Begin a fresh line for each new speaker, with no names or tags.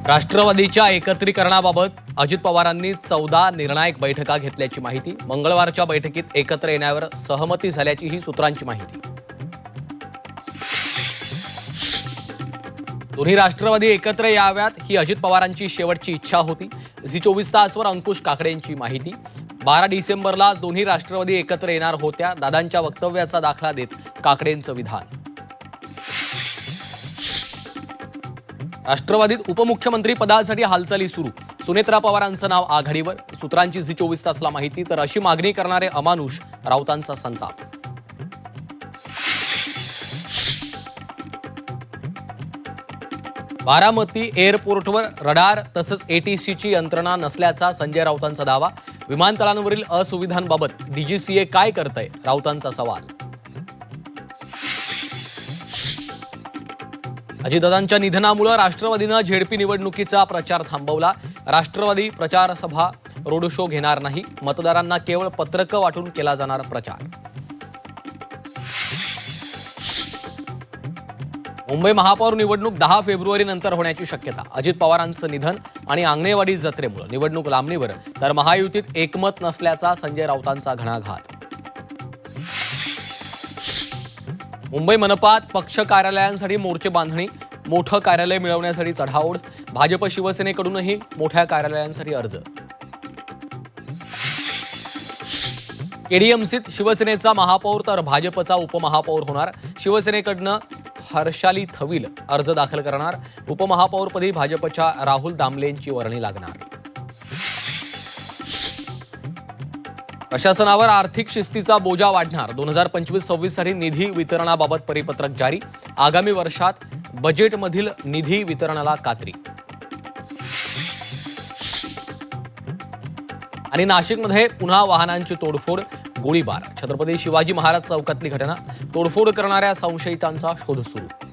राष्ट्रवादीच्या एकत्रीकरणाबाबत अजित पवारांनी 14 निर्णायक बैठका घेतल्याची माहिती. मंगळवारच्या बैठकीत एकत्र येण्यावर सहमती झाल्याची ही सूत्रांची माहिती. दोन्ही राष्ट्रवादी एकत्र याव्यात ही अजित पवारांची शेवटची इच्छा होती. झी 24 तासवर अंकुश काकडेंची माहिती. 12 डिसेंबरला दोन्ही राष्ट्रवादी एकत्र येणार होत्या. दादांच्या वक्तव्याचा दाखला देत काकडेंचं विधान. राष्ट्रवादीत उपमुख्यमंत्री पदासाठी हालचाली सुरू. सुनेत्रा पवारांचं नाव आघाडीवर. सूत्रांची झी 24 तासला माहिती. तर अशी मागणी करणारे अमानुष, राऊतांचा संताप. बारामती एअरपोर्टवर रडार तसंच एटीसीची यंत्रणा नसल्याचा संजय राऊतांचा दावा. विमानतळांवरील असुविधांबाबत डीजीसीए काय करतंय, राऊतांचा सवाल. अजितदादांच्या निधनामुळे राष्ट्रवादीनं झेडपी निवडणुकीचा प्रचार थांबवला. राष्ट्रवादी प्रचार सभा, रोड शो घेणार नाही. मतदारांना केवळ पत्रकं वाटून केला जाणार प्रचार. मुंबई महापौर निवडणूक 10 फेब्रुवारी नंतर होण्याची शक्यता. अजित पवारांचं निधन आणि आंगणेवाडी जत्रेमुळे निवडणूक लांबणीवर. तर महायुतीत एकमत नसल्याचा संजय राऊतांचा घणाघात. मुंबई मनपात पक्ष कार्यालयांसाठी मोर्चे बांधणी. मोठं कार्यालय मिळवण्यासाठी चढाओढ. भाजप शिवसेनेकडूनही मोठ्या कार्यालयांसाठी अर्ज. केडीएमसीत शिवसेनेचा महापौर तर भाजपचा उपमहापौर होणार. शिवसेनेकडनं हर्षाली थविल अर्ज दाखल करणार. उपमहापौरपदी भाजपच्या राहुल दामलेंची वर्णी लागणार. प्रशासनावर आर्थिक शिस्तीचा बोजा वाढणार. 2025-26 साठी निधी वितरणाबाबत परिपत्रक जारी. आगामी वर्षात बजेटमधील निधी वितरणाला कात्री. आणि नाशिकमध्ये पुन्हा वाहनांची तोडफोड, गोळीबार. छत्रपती शिवाजी महाराज चौकातली घटना. तोडफोड करणाऱ्या संशयितांचा शोध सुरू.